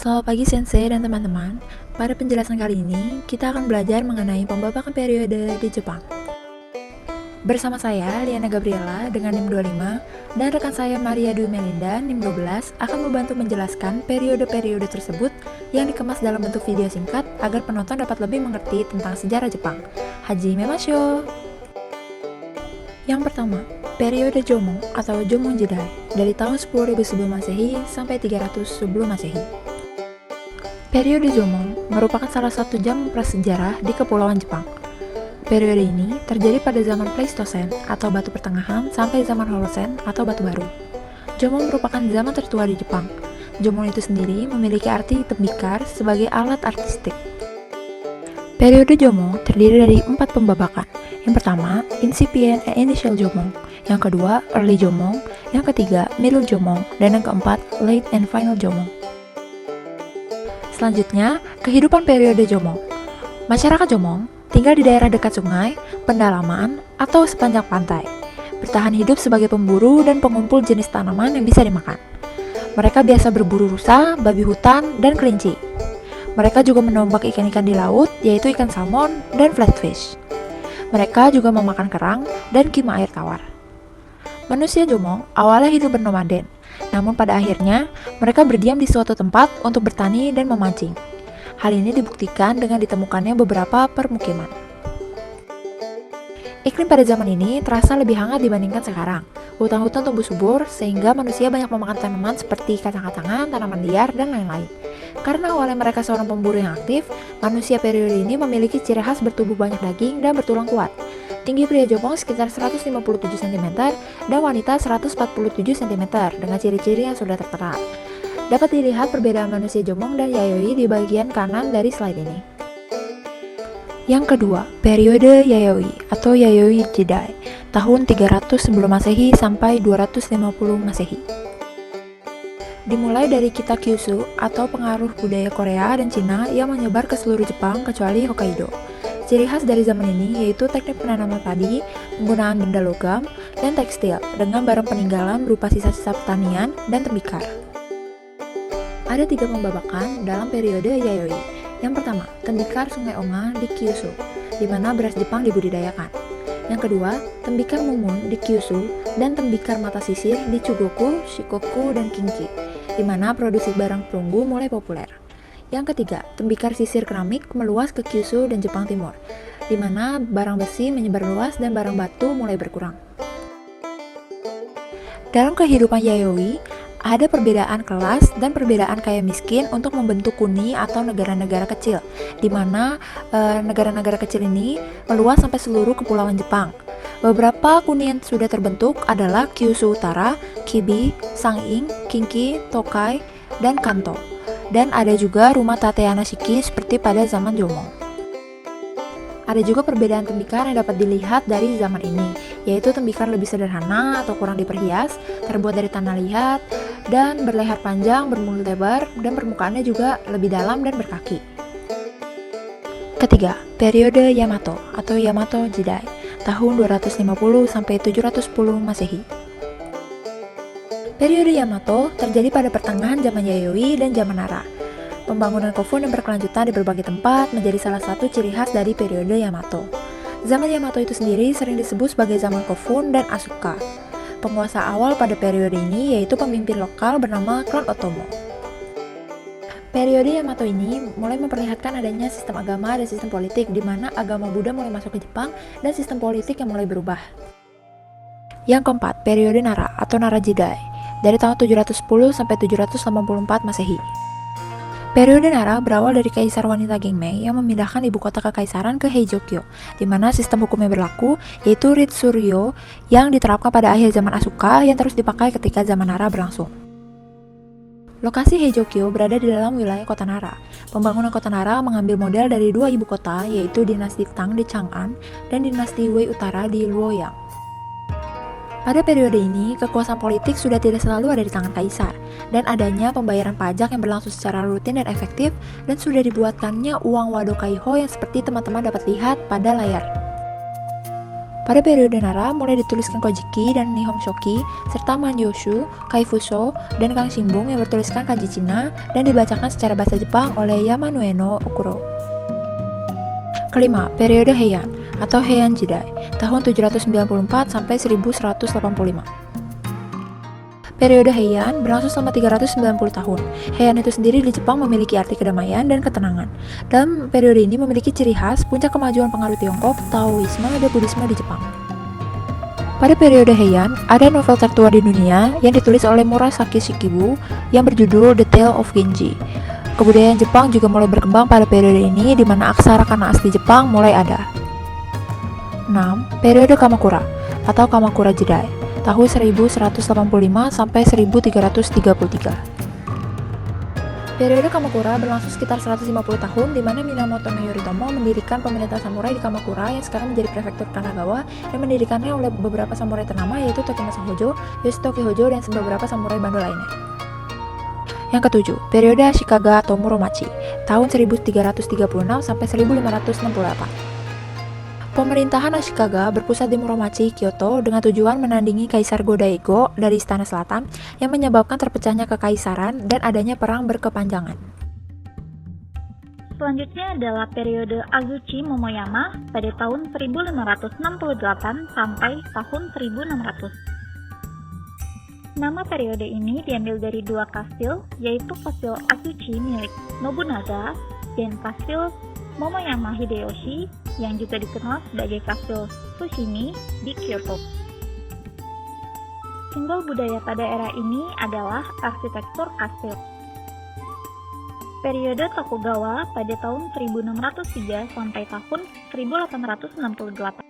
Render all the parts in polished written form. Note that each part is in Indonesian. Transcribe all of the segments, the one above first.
Selamat pagi Sensei dan teman-teman. Pada penjelasan kali ini, kita akan belajar mengenai pembabakan periode di Jepang. Bersama saya, Liana Gabriela dengan NIM 25, dan rekan saya Maria Dwi Melinda, NIM 12, akan membantu menjelaskan periode-periode tersebut yang dikemas dalam bentuk video singkat agar penonton dapat lebih mengerti tentang sejarah Jepang. Hajime Masho! Yang pertama, periode Jomon atau Jomon Jidai dari tahun 10.000 sebelum Masehi sampai 300 sebelum Masehi. Periode Jomon merupakan salah satu zaman prasejarah di Kepulauan Jepang. Periode ini terjadi pada zaman Pleistosen atau batu pertengahan sampai zaman Holosen atau batu baru. Jomon merupakan zaman tertua di Jepang. Jomon itu sendiri memiliki arti tembikar sebagai alat artistik. Periode Jomon terdiri dari 4 pembabakan. Yang pertama, Incipient and Initial Jomon. Yang kedua, Early Jomon. Yang ketiga, Middle Jomon. Dan yang keempat, Late and Final Jomon. Selanjutnya, kehidupan periode Jomon. Masyarakat Jomon tinggal di daerah dekat sungai, pendalaman, atau sepanjang pantai. Bertahan hidup sebagai pemburu dan pengumpul jenis tanaman yang bisa dimakan. Mereka biasa berburu rusa, babi hutan, dan kelinci. Mereka juga menombak ikan-ikan di laut, yaitu ikan salmon dan flatfish. Mereka juga memakan kerang dan kima air tawar. Manusia Jomon awalnya hidup bernomaden, namun pada akhirnya mereka berdiam di suatu tempat untuk bertani dan memancing. Hal ini dibuktikan dengan ditemukannya beberapa permukiman. Iklim pada zaman ini terasa lebih hangat dibandingkan sekarang. Hutan-hutan tumbuh subur sehingga manusia banyak memakan tanaman seperti kacang-kacangan, tanaman liar, dan lain-lain. Karena awalnya mereka seorang pemburu yang aktif, manusia periode ini memiliki ciri khas bertubuh banyak daging dan bertulang kuat. Tinggi pria Jepang sekitar 157 cm dan wanita 147 cm dengan ciri-ciri yang sudah tertera. Dapat dilihat perbedaan manusia Jomon dan Yayoi di bagian kanan dari slide ini. Yang kedua, periode Yayoi atau Yayoi Jidai, tahun 300 sebelum Masehi sampai 250 Masehi. Dimulai dari Kita Kyushu atau pengaruh budaya Korea dan Cina yang menyebar ke seluruh Jepang kecuali Hokkaido. Ciri khas dari zaman ini yaitu teknik penanaman padi, penggunaan benda logam, dan tekstil dengan barang peninggalan berupa sisa-sisa pertanian dan tembikar. Ada 3 pembabakan dalam periode Yayoi. Yang pertama, tembikar Sungai Onga di Kyushu, di mana beras Jepang dibudidayakan. Yang kedua, tembikar Mumun di Kyushu dan tembikar mata sisir di Chugoku, Shikoku, dan Kinki, di mana produksi barang perunggu mulai populer. Yang ketiga, tembikar sisir keramik meluas ke Kyushu dan Jepang Timur, di mana barang besi menyebar luas dan barang batu mulai berkurang. Dalam kehidupan Yayoi, ada perbedaan kelas dan perbedaan kaya miskin untuk membentuk kuni atau negara-negara kecil, di mana negara-negara kecil ini meluas sampai seluruh kepulauan Jepang. Beberapa kuni yang sudah terbentuk adalah Kyushu Utara, Kibi, Sanging, Kinki, Tokai, dan Kanto. Dan ada juga rumah Tateyana Shiki seperti pada zaman Jomon. Ada juga perbedaan tembikar yang dapat dilihat dari zaman ini, yaitu tembikar lebih sederhana atau kurang diperhias, terbuat dari tanah liat, dan berleher panjang, bermulut lebar, dan permukaannya juga lebih dalam dan berkaki. Ketiga, periode Yamato atau Yamato Jidai, tahun 250 sampai 710 Masehi. Periode Yamato terjadi pada pertengahan zaman Yayoi dan zaman Nara. Pembangunan kofun yang berkelanjutan di berbagai tempat menjadi salah satu ciri khas dari periode Yamato. Zaman Yamato itu sendiri sering disebut sebagai zaman kofun dan Asuka. Penguasa awal pada periode ini yaitu pemimpin lokal bernama Klan Otomo. Periode Yamato ini mulai memperlihatkan adanya sistem agama dan sistem politik di mana agama Buddha mulai masuk ke Jepang dan sistem politik yang mulai berubah. Yang keempat, periode Nara atau Nara Jidai dari tahun 710 sampai 784 Masehi. Periode Nara berawal dari kaisar wanita Genmei yang memindahkan ibu kota kekaisaran ke Heijokyo, di mana sistem hukum yang berlaku yaitu Ritsuryo yang diterapkan pada akhir zaman Asuka yang terus dipakai ketika zaman Nara berlangsung. Lokasi Heijokyo berada di dalam wilayah kota Nara. Pembangunan kota Nara mengambil model dari 2 ibu kota yaitu dinasti Tang di Chang'an dan dinasti Wei Utara di Luoyang. Pada periode ini, kekuasaan politik sudah tidak selalu ada di tangan kaisar, dan adanya pembayaran pajak yang berlangsung secara rutin dan efektif, dan sudah dibuatkannya uang wado kaiho yang seperti teman-teman dapat lihat pada layar. Pada periode Nara, mulai dituliskan Kojiki dan Nihon Shoki, serta Manjoshu, Kaifuso, dan Kang Shimbun yang bertuliskan kanji Cina dan dibacakan secara bahasa Jepang oleh Yamanue no Okuro. Kelima, periode Heian atau Heian Jidai, tahun 794 sampai 1185. Periode Heian berlangsung selama 390 tahun. Heian itu sendiri di Jepang memiliki arti kedamaian dan ketenangan. Dalam periode ini memiliki ciri khas puncak kemajuan pengaruh Tiongkok, Taoisme, dan Buddhisme di Jepang. Pada periode Heian, ada novel tertua di dunia yang ditulis oleh Murasaki Shikibu yang berjudul The Tale of Genji. Kebudayaan Jepang juga mulai berkembang pada periode ini di mana aksara kana asli Jepang mulai ada. 6. Periode Kamakura atau Kamakura Jidai, tahun 1185 sampai 1333. Periode Kamakura berlangsung sekitar 150 tahun di mana Minamoto no Yoritomo mendirikan pemerintah samurai di Kamakura yang sekarang menjadi prefektur Kanagawa yang mendirikannya oleh beberapa samurai ternama yaitu Tokimasa Hojo, Yoshitoki Hojo, dan beberapa samurai Bando lainnya. Yang ketujuh, periode Ashikaga atau Muromachi, tahun 1336 sampai 1568. Pemerintahan Ashikaga berpusat di Muromachi, Kyoto dengan tujuan menandingi Kaisar Go-Daigo dari Istana Selatan yang menyebabkan terpecahnya kekaisaran dan adanya perang berkepanjangan. Selanjutnya adalah periode Azuchi Momoyama pada tahun 1568 sampai tahun 1600. Nama periode ini diambil dari dua kastil, yaitu kastil Azuchi milik Nobunaga dan kastil Momoyama Hideyoshi yang juga dikenal sebagai kastil Fushimi di Kyoto. Simbol budaya pada era ini adalah arsitektur kastil. Periode Tokugawa pada tahun 1603 sampai tahun 1868.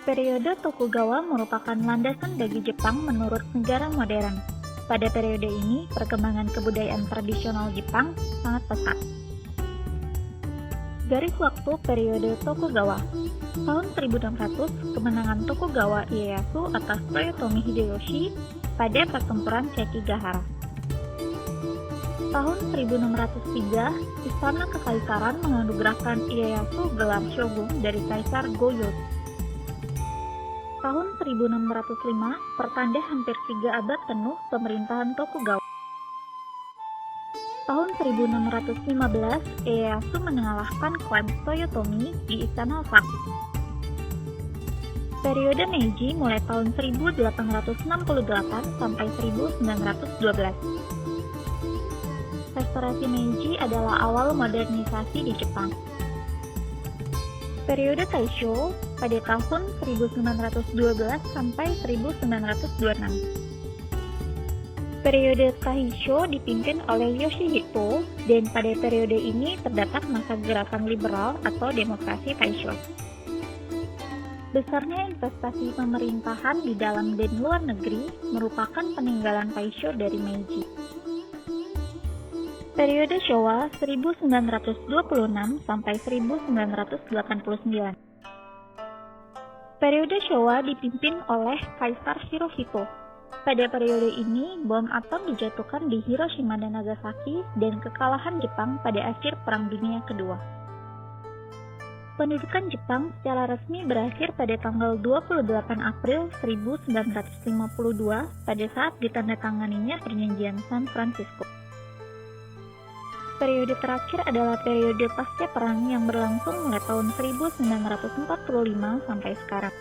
Periode Tokugawa merupakan landasan bagi Jepang menurut negara modern. Pada periode ini, perkembangan kebudayaan tradisional Jepang sangat pesat. Garis waktu periode Tokugawa. Tahun 1600, kemenangan Tokugawa Ieyasu atas Toyotomi Hideyoshi pada pertempuran Sekigahara. Tahun 1603, Istana Kekaisaran menganugerahkan Ieyasu gelar shogun dari Kaisar Go-Yoshi. Tahun 1605, pertanda hampir 3 abad penuh pemerintahan Tokugawa. Tahun 1615, Ieyasu mengalahkan klan Toyotomi di Istana Osaka. Periode Meiji mulai tahun 1868 sampai 1912. Restorasi Meiji adalah awal modernisasi di Jepang. Periode Taisho pada tahun 1912 sampai 1926. Periode Taisho dipimpin oleh Yoshihito dan pada periode ini terdapat masa gerakan liberal atau demokrasi Taisho. Besarnya investasi pemerintahan di dalam dan luar negeri merupakan peninggalan Taisho dari Meiji. Periode Showa 1926 sampai 1989. Periode Showa dipimpin oleh Kaisar Hirohito. Pada periode ini, bom atom dijatuhkan di Hiroshima dan Nagasaki dan kekalahan Jepang pada akhir Perang Dunia Kedua. Pendudukan Jepang secara resmi berakhir pada tanggal 28 April 1952 pada saat ditandatanganinya Perjanjian San Francisco. Periode terakhir adalah periode pasca perang yang berlangsung mulai tahun 1945 sampai sekarang.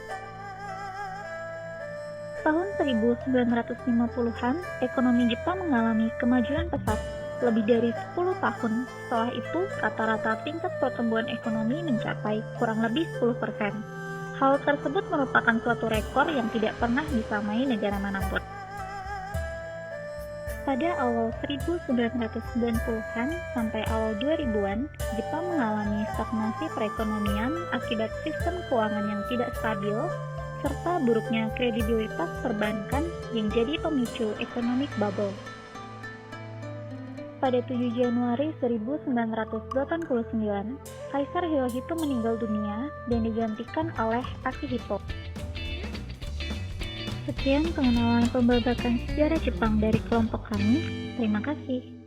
Tahun 1950-an, ekonomi Jepang mengalami kemajuan pesat. Lebih dari 10 tahun setelah itu, rata-rata tingkat pertumbuhan ekonomi mencapai kurang lebih 10%. Hal tersebut merupakan suatu rekor yang tidak pernah disamai negara manapun. Pada awal 1990-an sampai awal 2000-an, Jepang mengalami stagnasi perekonomian akibat sistem keuangan yang tidak stabil, serta buruknya kredibilitas perbankan yang jadi pemicu economic bubble. Pada 7 Januari 1989, Kaisar Hirohito meninggal dunia dan digantikan oleh Akihito. Sekian pengenalan pembabakan sejarah Jepang dari kelompok kami. Terima kasih.